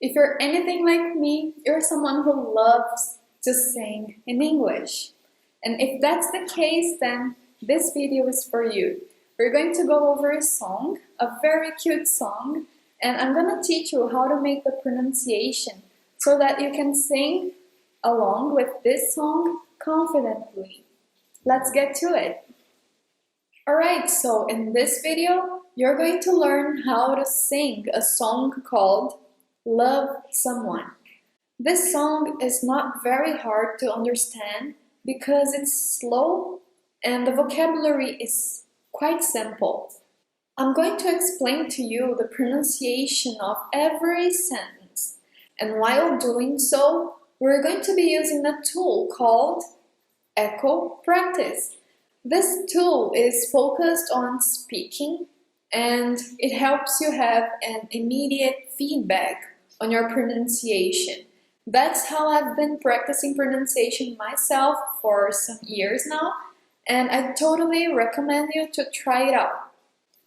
If you're anything like me, you're someone who loves to sing in English. And if that's the case, then this video is for you. We're going to go over a song, a very cute song, and I'm going to teach you how to make the pronunciation so that you can sing along with this song confidently. Let's get to it. Alright, so in this video, you're going to learn how to sing a song called Love Someone. This song is not very hard to understand because it's slow and the vocabulary is quite simple. I'm going to explain to you the pronunciation of every sentence, and while doing so, we're going to be using a tool called Echo Practice. This tool is focused on speaking and it helps you have an immediate feedback on your pronunciation. That's how I've been practicing pronunciation myself for some years now, and I totally recommend you to try it out.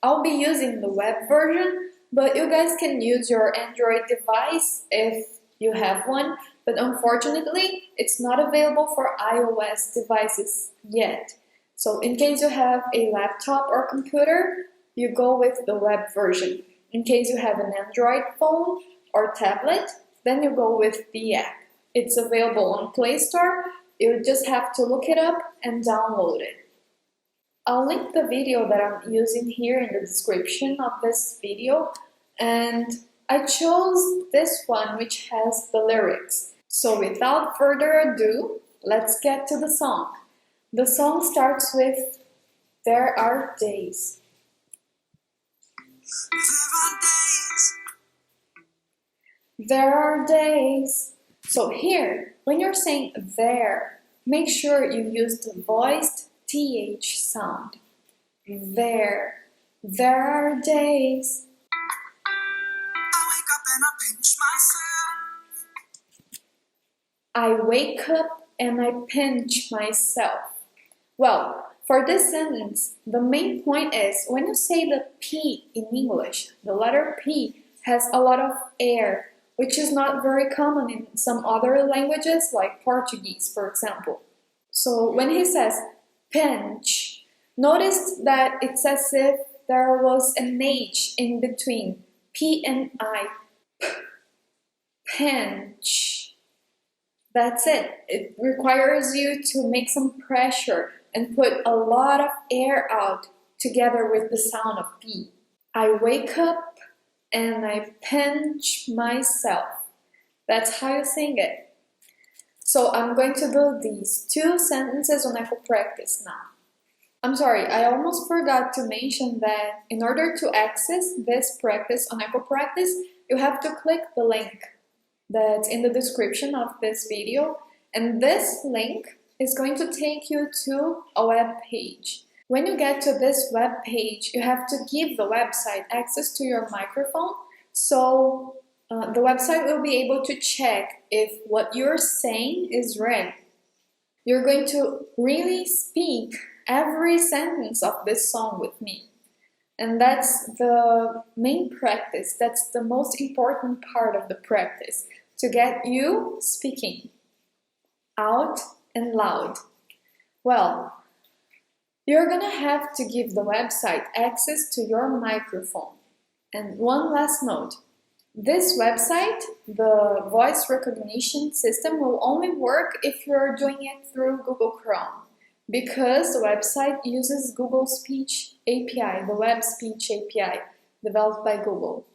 I'll be using the web version, but you guys can use your Android device if you have one, but unfortunately, it's not available for iOS devices yet. So in case you have a laptop or computer, you go with the web version. In case you have an Android phone or tablet, then you go with the app. It's available on Play Store. You just have to look it up and download it. I'll link the video that I'm using here in the description of this video, and I chose this one which has the lyrics. So without further ado, let's get to the song. The song starts with There Are Days. There are days. So here, when you're saying there, make sure you use the voiced TH sound. There. There are days. I wake up and I pinch myself. Well, for this sentence, the main point is when you say the P in English, the letter P has a lot of air, which is not very common in some other languages like Portuguese, for example. So when he says pinch, notice that it's as if there was an H in between P and I. Pinch. That's it. It requires you to make some pressure and put a lot of air out together with the sound of P. I wake up and I pinch myself. That's how you sing it. So I'm going to do these two sentences on Echo Practice now. I'm sorry, I almost forgot to mention that in order to access this practice on Echo Practice, you have to click the link that's in the description of this video, and this link is going to take you to a web page. When you get to this web page, you have to give the website access to your microphone, so the website will be able to check if what you're saying is right. You're going to really speak every sentence of this song with me. And that's the main practice, that's the most important part of the practice, to get you speaking out and loud. Well, you're gonna have to give the website access to your microphone. And one last note, this website, the voice recognition system, will only work if you're doing it through Google Chrome, because the website uses Google Speech API, the Web Speech API, developed by Google.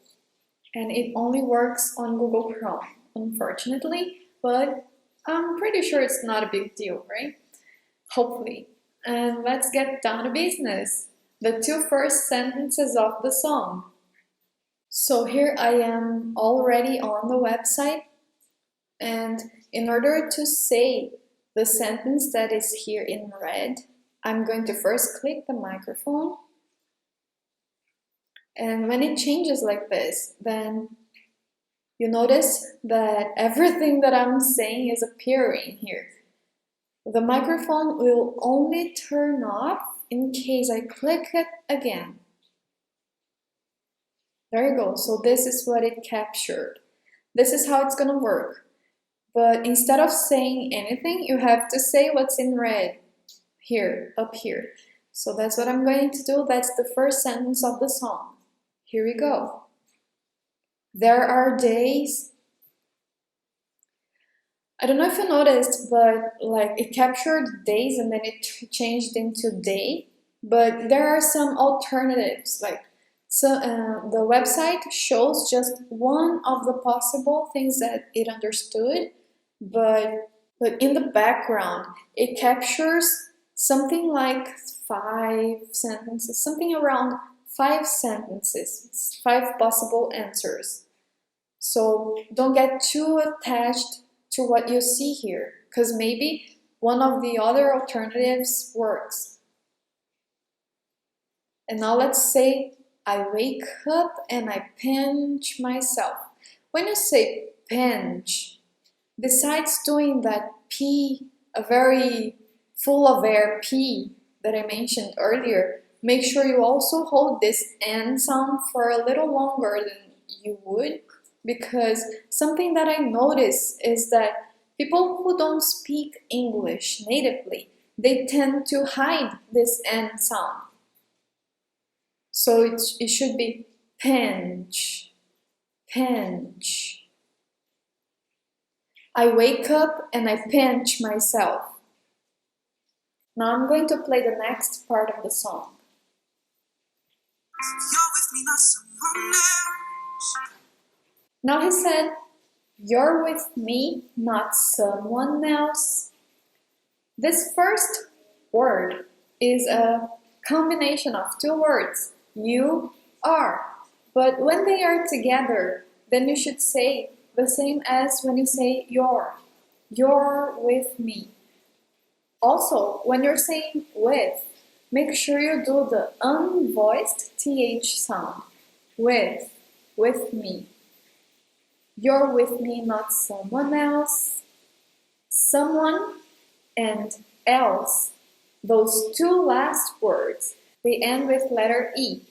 And it only works on Google Chrome, unfortunately, but I'm pretty sure it's not a big deal, right? Hopefully. And let's get down to business. The two first sentences of the song. So here I am already on the website, and in order to say the sentence that is here in red, I'm going to first click the microphone, and when it changes like this, then you notice that everything that I'm saying is appearing here. The microphone will only turn off in case I click it again. There you go, so this is what it captured. This is how it's gonna work. But instead of saying anything, you have to say what's in red here, up here. So that's what I'm going to do. That's the first sentence of the song. Here we go. There are days. I don't know if you noticed, but like it captured days and then it changed into day. But there are some alternatives. The website shows just one of the possible things that it understood, but in the background it captures something like 5 sentences, something around 5 sentences, 5 possible answers. So don't get too attached to what you see here, because maybe one of the other alternatives works. And now let's say I wake up and I pinch myself. When you say pinch, besides doing that P, a very full of air P that I mentioned earlier, make sure you also hold this N sound for a little longer than you would, because something that I notice is that people who don't speak English natively, they tend to hide this N sound. So it should be pinch, pinch. I wake up and I pinch myself. Now I'm going to play the next part of the song. You're with me, not someone else. Now he said, you're with me, not someone else. This first word is a combination of 2 words, you are. But when they are together, then you should say the same as when you say you're. You're with me. Also, when you're saying with, make sure you do the unvoiced TH sound. With me. You're with me, not someone else. Someone and else. Those 2 last words, they end with letter E.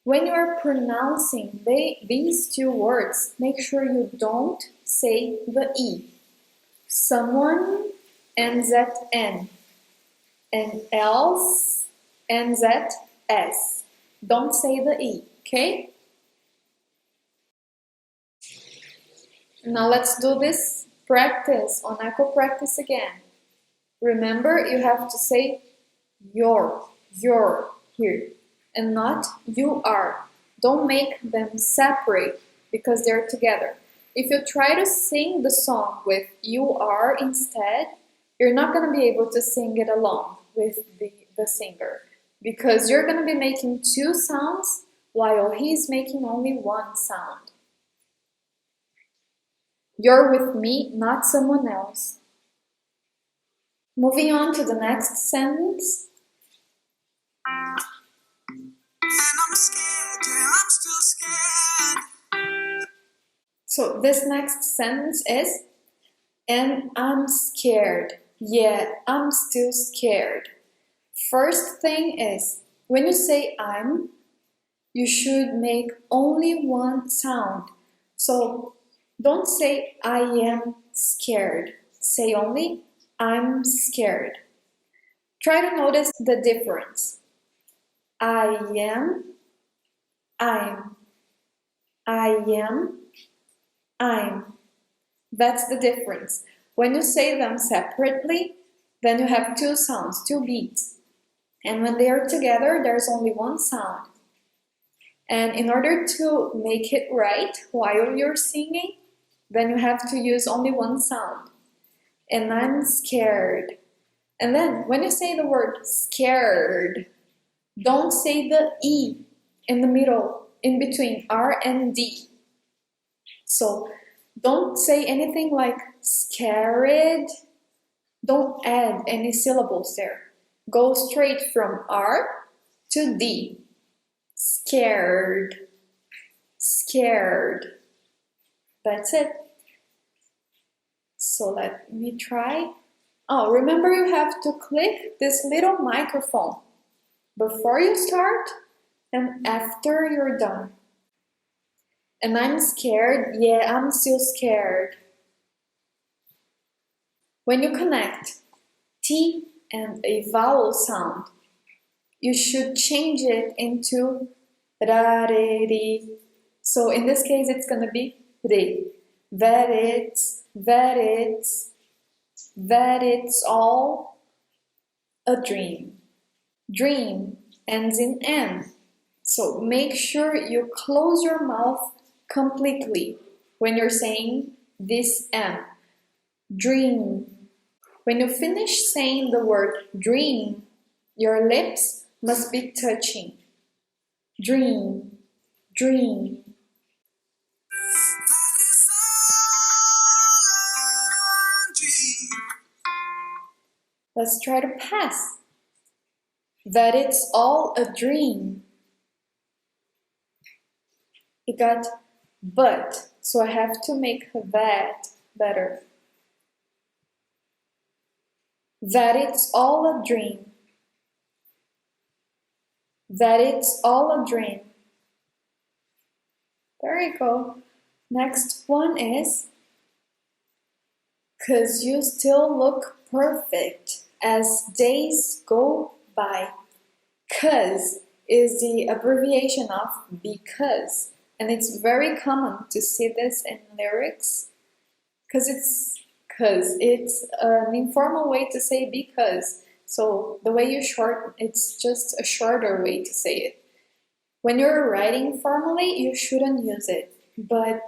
When you are pronouncing these 2 words, make sure you don't say the E. Someone ends at N, and else ends at S. Don't say the E, okay? Now let's do this practice on echo practice again. Remember, you have to say you're here, and not you are. Don't make them separate because they're together. If you try to sing the song with you are instead, you're not going to be able to sing it along with the singer, because you're going to be making 2 sounds while he's making only 1 sound. You're with me, not someone else. Moving on to the next sentence. And I'm scared, yeah, I'm still scared. So this next sentence is, and I'm scared, yeah, I'm still scared. First thing is, when you say I'm, you should make only 1 sound. So don't say I am scared. Say only I'm scared. Try to notice the difference. I am, I'm. I am, I'm. That's the difference. When you say them separately, then you have 2 sounds, 2 beats. And when they are together, there's only 1 sound. And in order to make it right while you're singing, then you have to use only 1 sound. And I'm scared. And then when you say the word scared, don't say the E in the middle, in between R and D. So don't say anything like scared. Don't add any syllables there. Go straight from R to D. Scared. Scared. That's it. So let me try. Oh, remember you have to click this little microphone before you start and after you're done. And I'm scared. Yeah, I'm still scared. When you connect T and a vowel sound, you should change it into ra, re, ri. So in this case, it's gonna be re. That it's all a dream. Dream ends in N. So make sure you close your mouth completely when you're saying this M. Dream. When you finish saying the word dream, your lips must be touching. Dream, dream. Let's try to pass. That it's all a dream. It got but, so I have to make that better. That it's all a dream. That it's all a dream. There you go. Next one is 'cause you still look perfect as days go by. 'Cause is the abbreviation of because, and it's very common to see this in lyrics because it's an informal way to say because. So the way you shorten, it's just a shorter way to say it. When you're writing formally, you shouldn't use it, but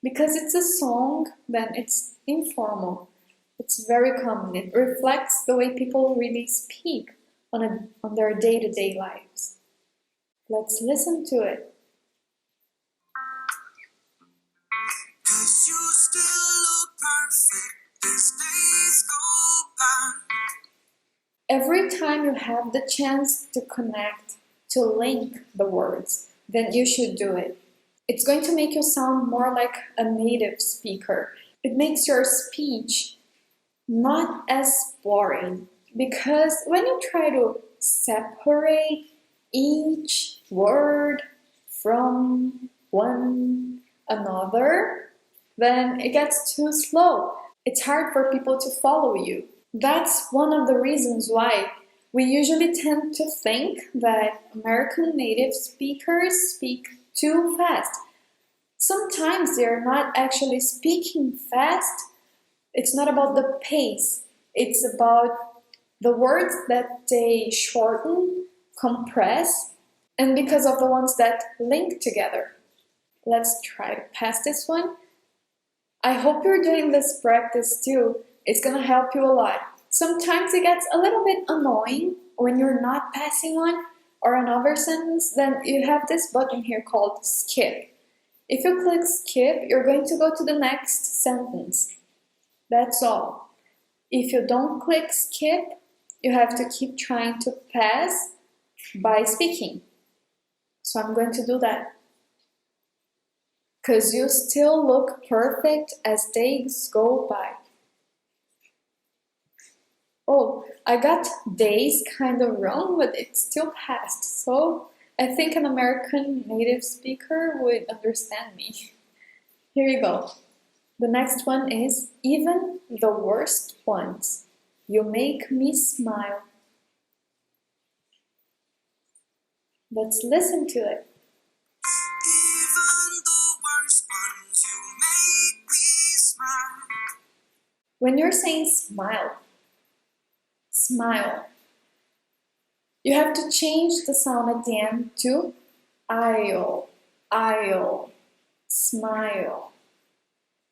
because it's a song, then it's informal. It's very common. It reflects the way people really speak on their day-to-day lives. Let's listen to it. 'Cause you still look perfect as days go by. Every time you have the chance to connect, to link the words, then you should do it. It's going to make you sound more like a native speaker. It makes your speech not as boring, because when you try to separate each word from one another, then it gets too slow. It's hard for people to follow you. That's one of the reasons why we usually tend to think that American native speakers speak too fast. Sometimes they're not actually speaking fast. It's not about the pace. It's about the words that they shorten, compress, and because of the ones that link together. Let's try to pass this one. I hope you're doing this practice too. It's gonna help you a lot. Sometimes it gets a little bit annoying when you're not passing on or another sentence, then you have this button here called skip. If you click skip, you're going to go to the next sentence. That's all. If you don't click skip, you have to keep trying to pass by speaking. So I'm going to do that. 'Cause you still look perfect as days go by. Oh, I got days kind of wrong, but it still passed. So I think an American native speaker would understand me. Here you go. The next one is even the worst ones. You make me smile. Let's listen to it. Even the worst ones, you make me smile. When you're saying smile, smile, you have to change the sound at the end to I'll, smile.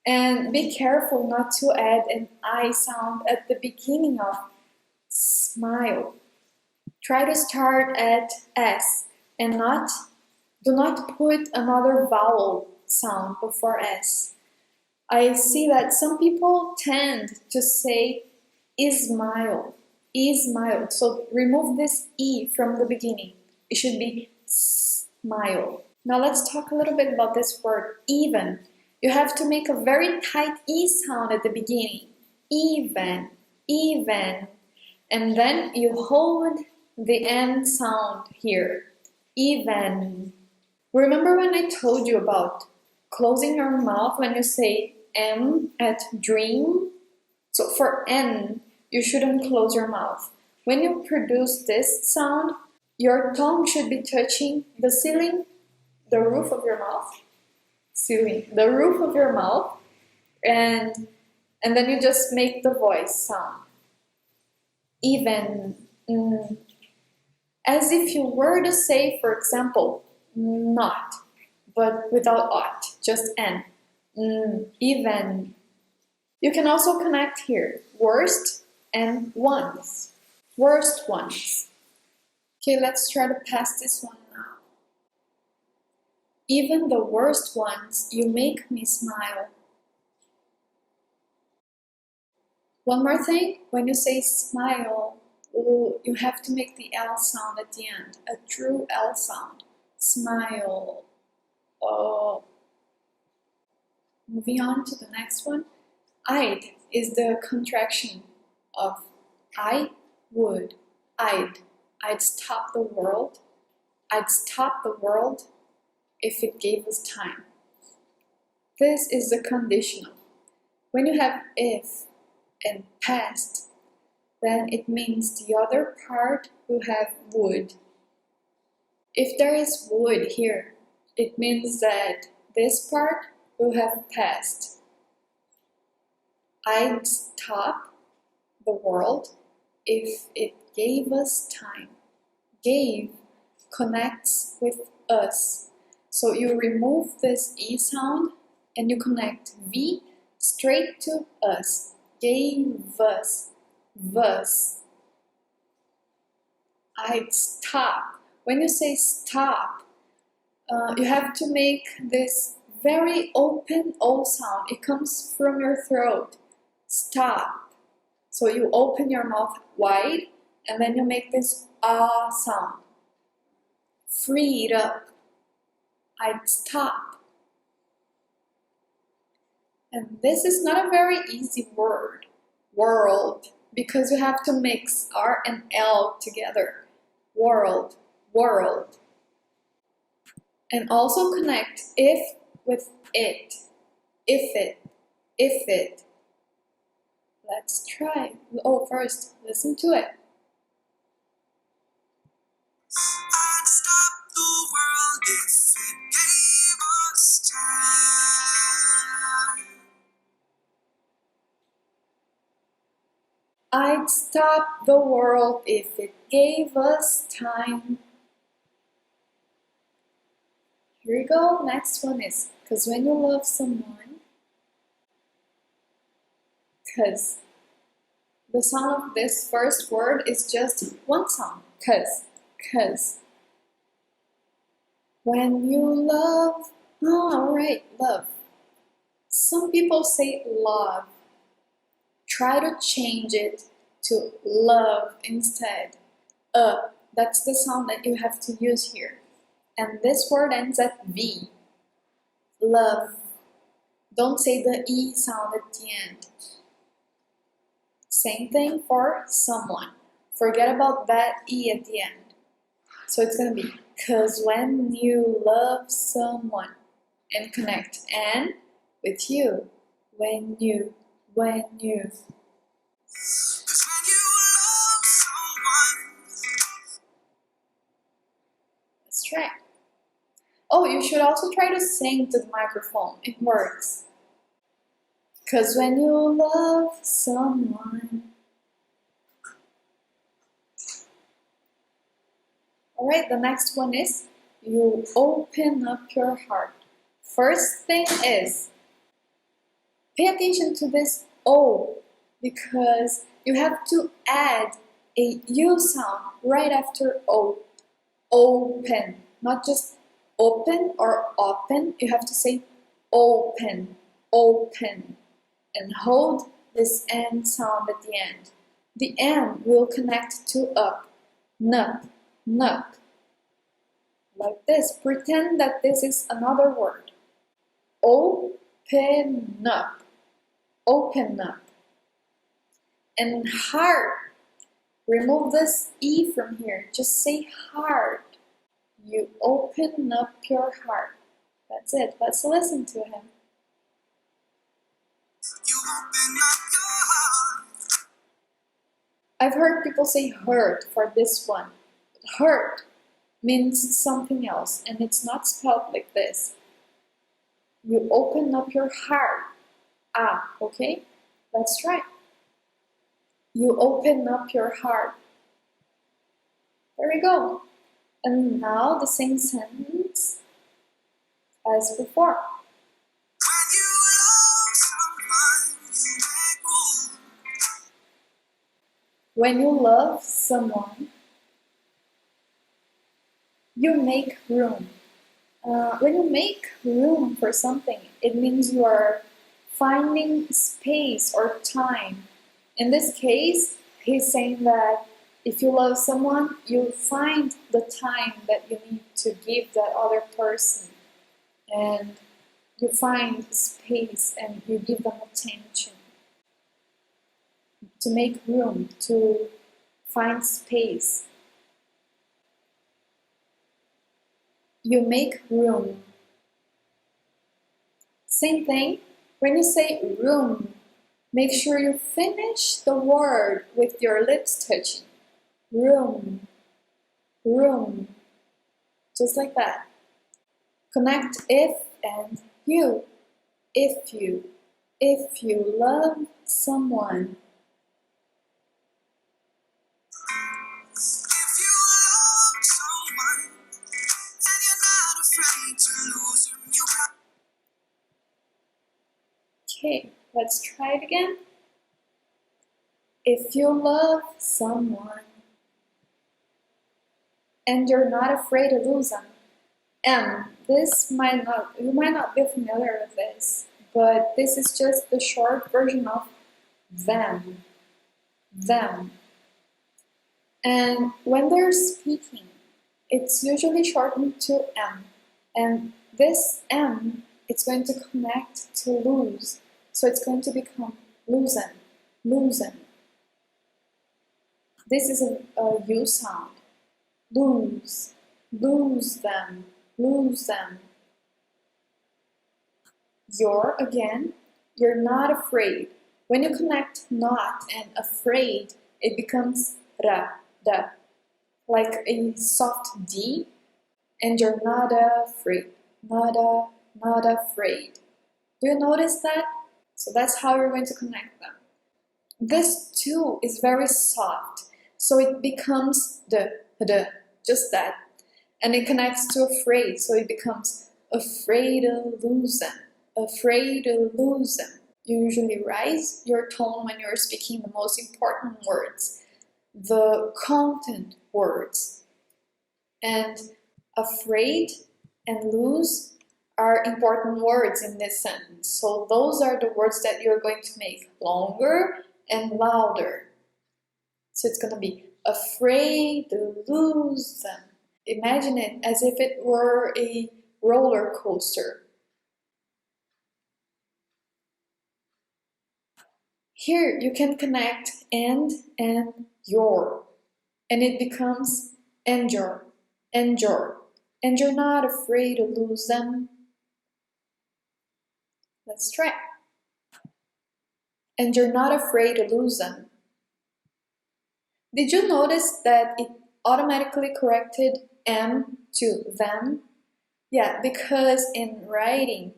And be careful not to add an I sound at the beginning of smile. Try to start at S and do not put another vowel sound before S. I see that some people tend to say Ismail. So remove this E from the beginning. It should be smile. Now let's talk a little bit about this word even. You have to make a very tight E sound at the beginning. Even. And then you hold the N sound here. Even. Remember when I told you about closing your mouth when you say M at dream. So for N, you shouldn't close your mouth. When you produce this sound, your tongue should be touching the ceiling, the roof of your mouth, the roof of your mouth, and then you just make the voice sound. Even, as if you were to say, for example, not, but without ought, just N. Even. You can also connect here, worst and ones. Worst ones. Okay, let's try to pass this one now. Even the worst ones, you make me smile. One more thing, when you say smile, you have to make the L sound at the end, a true L sound. Smile. Oh. Moving on to the next one. I'd is the contraction of I would. I'd stop the world. I'd stop the world if it gave us time. This is the conditional. When you have if and past, then it means the other part will have would. If there is would here, it means that this part will have past. I'd stop the world if it gave us time. Gave connects with us. So you remove this E sound and you connect V straight to us. Gave us. Thus. I'd stop. When you say stop, you have to make this very open O sound. It comes from your throat. Stop. So you open your mouth wide and then you make this ah sound. Free it up. I'd stop. And this is not a very easy word, world, because you have to mix R and L together. World, world. And also connect if with it. If it, if it. Let's try. Oh, first, listen to it. I'd stop the world if it gave us time. I'd stop the world if it gave us time. Here we go. Next one is, because when you love someone, because the sound of this first word is just one sound, because. When you love, alright, love. Some people say love. Try to change it to love instead. That's the sound that you have to use here. And this word ends at V. Love. Don't say the E sound at the end. Same thing for someone. Forget about that E at the end. So it's going to be, because when you love someone, and connect and with you, when you. 'Cause when you love someone, Let's try. Oh, you should also try to sing to the microphone. It works. Because when you love someone. Alright, the next one is you open up your heart. First thing is pay attention to this O because you have to add a U sound right after O. Open, not just open or open. You have to say open, open, and hold this N sound at the end. The N will connect to up, nup, nup. Like this. Pretend that this is another word. Open up. Open up. And heart. Remove this E from here. Just say heart. You open up your heart. That's it. Let's listen to him. You open up your heart. I've heard people say hurt for this one. Hurt means something else, and it's not spelled like this. You open up your heart. Ah, okay? Let's try. You open up your heart. There we go. And now the same sentence as before. When you love someone, you make room. When you love someone, you make room. When you make room for something, it means you are finding space or time. In this case, he's saying that if you love someone, you find the time that you need to give that other person. And you find space and you give them attention. To make room, to find space. You make room. Same thing, when you say room, make sure you finish the word with your lips touching. Room, room, just like that. Connect if and you. If you love someone. If you love someone and you're not afraid to lose them, you got. Okay, let's try it again. If you love someone and you're not afraid to lose them, and you might not be familiar with this, but this is just the short version of them. Them. And when they're speaking, it's usually shortened to M. And this M, it's going to connect to lose. So it's going to become loosen, loosen. This is a U sound. Lose, lose them, lose them. You're not afraid. When you connect not and afraid, it becomes ra, da, like a soft D, and you're not afraid, not afraid. Do you notice that? So that's how you're going to connect them. This too is very soft, so it becomes the, just that. And it connects to afraid, so it becomes afraid of losing, afraid of losing. You usually raise your tone when you're speaking the most important words, the content words. And afraid and lose are important words in this sentence. So those are the words that you're going to make longer and louder. So it's going to be afraid to lose them. Imagine it as if it were a roller coaster. Here you can connect and your, and it becomes and your, and you're not afraid to lose them. Let's try. And you're not afraid to lose them. Did you notice that it automatically corrected M to them? Yeah, because in writing,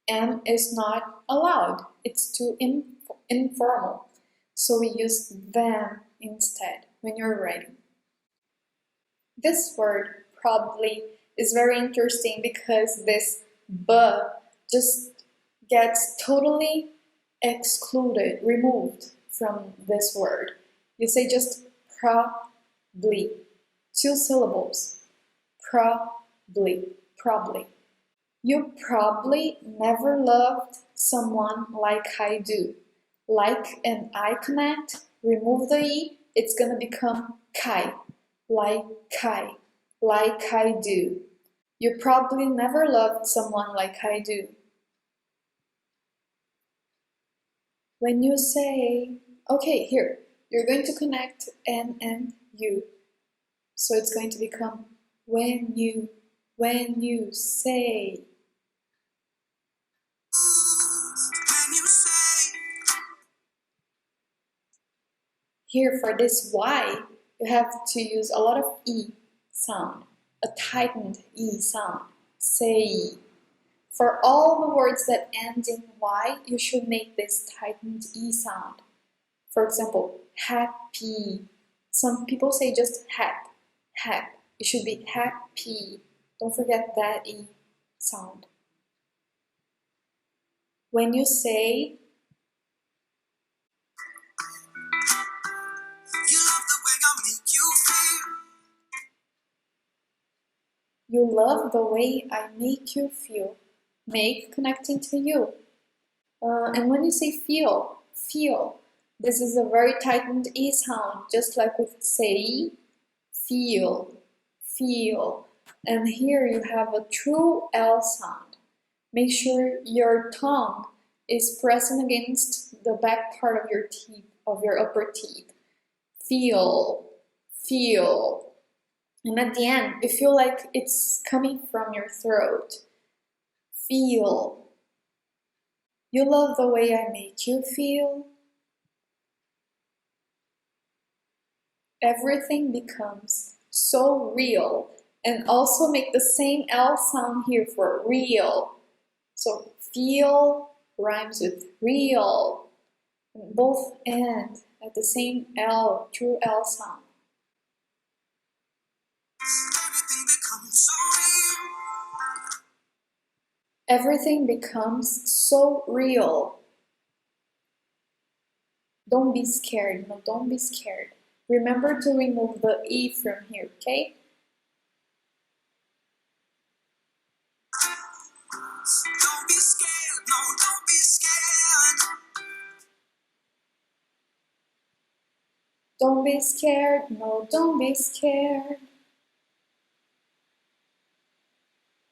M is not allowed. It's too informal. So we use them instead when you're writing. This word probably is very interesting because this B just gets totally excluded, removed from this word. You say just probably, 2 syllables, probably. You probably never loved someone like I do. Like and I connect, remove the E, it's gonna become kai, like I do. You probably never loved someone like I do. When you say, okay, here, you're going to connect N and you. So it's going to become when you say. Here for this Y, you have to use a lot of E sound, a tightened E sound. Say. For all the words that end in Y, you should make this tightened E sound. For example, happy. Some people say just hap, hap. It should be happy. Don't forget that E sound. When you say, You love the way I make you feel. you love the way I make you feel, make connecting to you. And when you say feel, feel, this is a very tightened E sound, just like with say, feel, feel. And here you have a true L sound. Make sure your tongue is pressing against the back part of your teeth, of your upper teeth. Feel, feel. And at the end, you feel like it's coming from your throat. Feel. You love the way I make you feel. Everything becomes so real. And also make the same L sound here for real. So feel rhymes with real. And both end at the same L, true L sound. Everything becomes so real. Everything becomes so real. Don't be scared. No, don't be scared. Remember to remove the E from here, okay? Don't be scared. No, don't be scared. Don't be scared. No, don't be scared.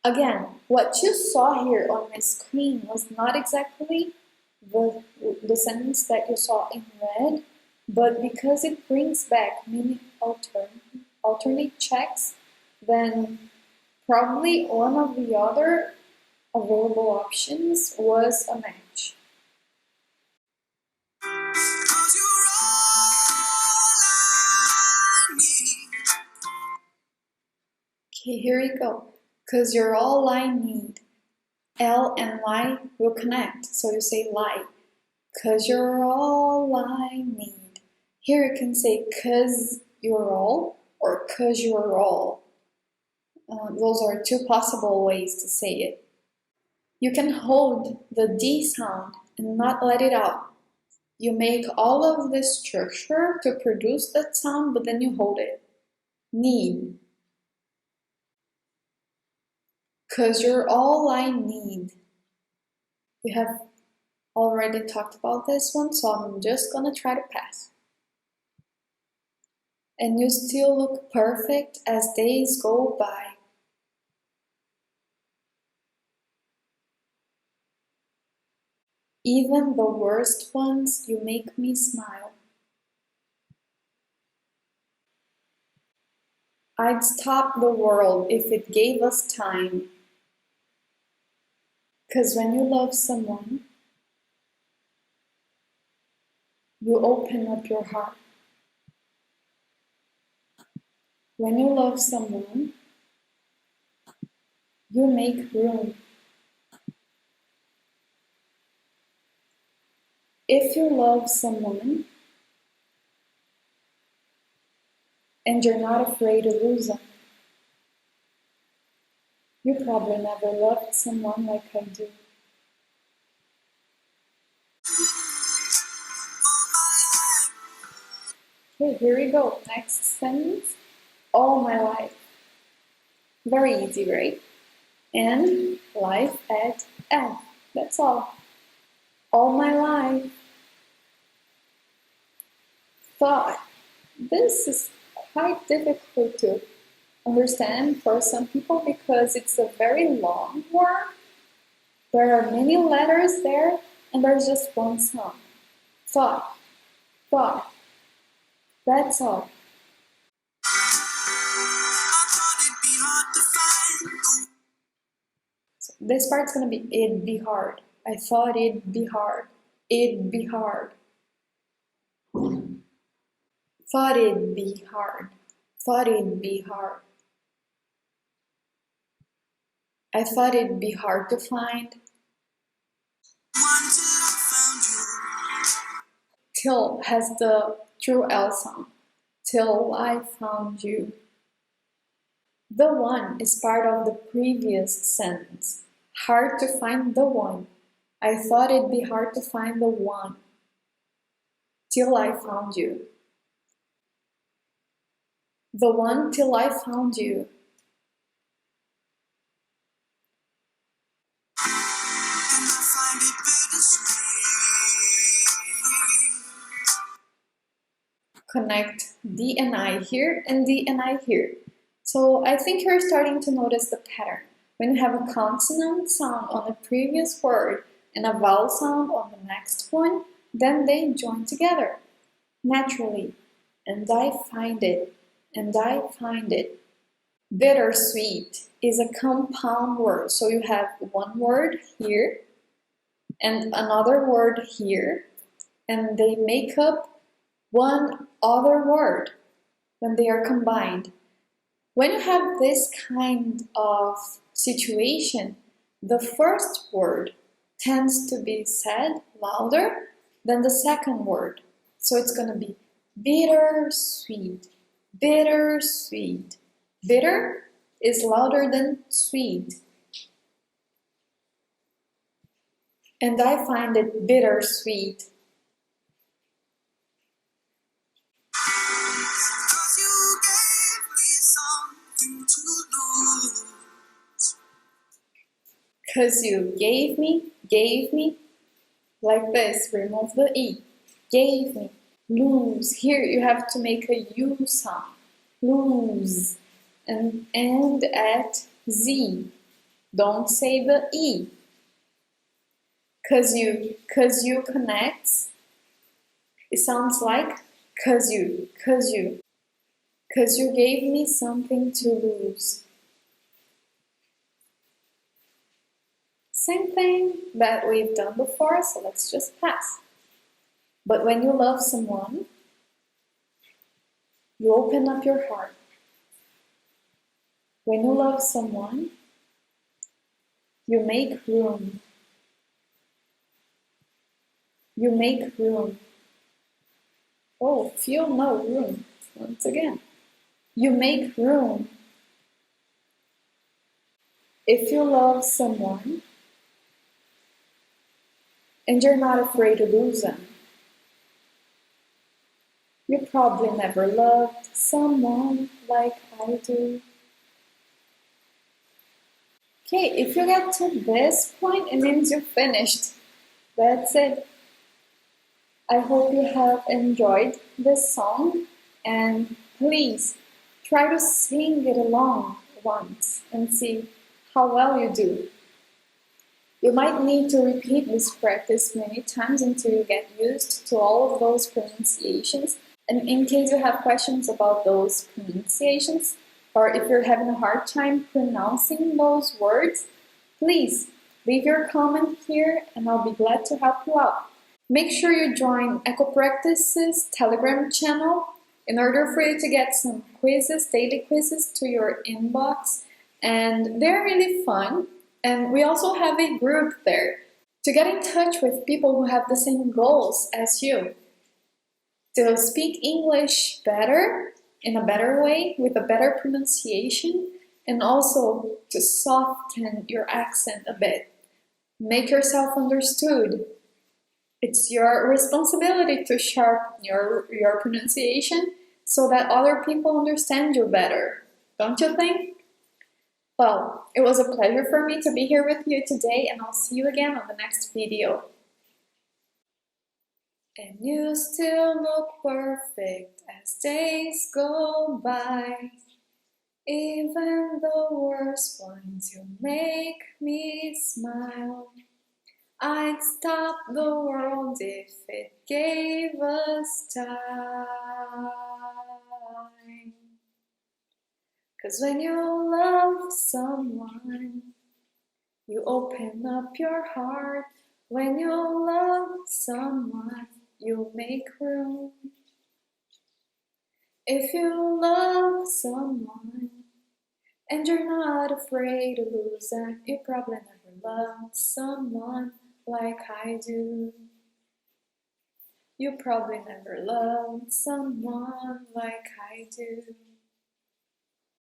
Again, what you saw here on my screen was not exactly the sentence that you saw in red, but because it brings back many alternate checks, then probably one of the other available options was a match. 'Cause you're all I need. Okay, here we go. 'Cause you're all I need. L and Y will connect, so you say lie. 'Cause you're all I need. Here you can say 'cause you're all or 'cause you're all. Those are two possible ways to say it. You can hold the D sound and not let it out. You make all of this structure to produce that sound, but then you hold it. Need. 'Cause you're all I need. We have already talked about this one, so I'm just gonna try to pass. And you still look perfect as days go by. Even the worst ones, you make me smile. I'd stop the world if it gave us time. 'Cause when you love someone, you open up your heart. When you love someone, you make room. If you love someone and you're not afraid to lose them, you probably never loved someone like I do. Okay, here we go. Next sentence. All my life. Very easy, right? And life at F. That's all. All my life. Thought. This is quite difficult to understand for some people because it's a very long word. There are many letters there and there's just one sound. Thought. Thought. That's all. I thought it'd be hard to find. So this part's gonna be it'd be hard. I thought it'd be hard. It'd be hard. Thought it'd be hard. Thought it'd be hard. I thought it'd be hard to find. Until I found you. Till has the true L sound. Till I found you. The one is part of the previous sentence. Hard to find the one. I thought it'd be hard to find the one. Till I found you. The one till I found you. And I find it bittersweet. Connect D and I here and D and I here. So I think you're starting to notice the pattern. When you have a consonant sound on the previous word and a vowel sound on the next one, then they join together naturally. And I find it, and I find it. Bittersweet is a compound word. So you have one word here and another word here, and they make up one other word when they are combined. When you have this kind of situation, the first word tends to be said louder than the second word. So it's going to be bittersweet, bittersweet. Bitter is louder than sweet. And I find it bittersweet. Cause you gave me something to lose. Cause you gave me, like this, remove the E. Gave me, lose. Here you have to make a U sound. Lose. And end at Z. Don't say the E. Cause you connects. It sounds like cause you gave me something to lose. Same thing that we've done before, so let's just pass. But when you love someone, you open up your heart. When you love someone, you make room. You make room. Oh, feel no room. Once again. You make room. If you love someone and you're not afraid to lose them, you probably never loved someone like I do. Okay, if you get to this point, it means you've finished. That's it. I hope you have enjoyed this song, and please try to sing it along once and see how well you do. You might need to repeat this practice many times until you get used to all of those pronunciations. And in case you have questions about those pronunciations, or if you're having a hard time pronouncing those words, please leave your comment here and I'll be glad to help you out. Make sure you join Echo Practice's Telegram channel in order for you to get some quizzes, daily quizzes to your inbox. And they're really fun. And we also have a group there to get in touch with people who have the same goals as you. To speak English better, in a better way, with a better pronunciation, and also to soften your accent a bit. Make yourself understood. It's your responsibility to sharpen your pronunciation so that other people understand you better. Don't you think? Well, it was a pleasure for me to be here with you today, and I'll see you again on the next video. And you still look perfect as days go by. Even the worst ones, you make me smile. I'd stop the world if it gave us time. 'Cause when you love someone, you open up your heart. When you love someone, you make room. If you love someone and you're not afraid to lose them, you probably never loved someone like I do. You probably never loved someone like I do.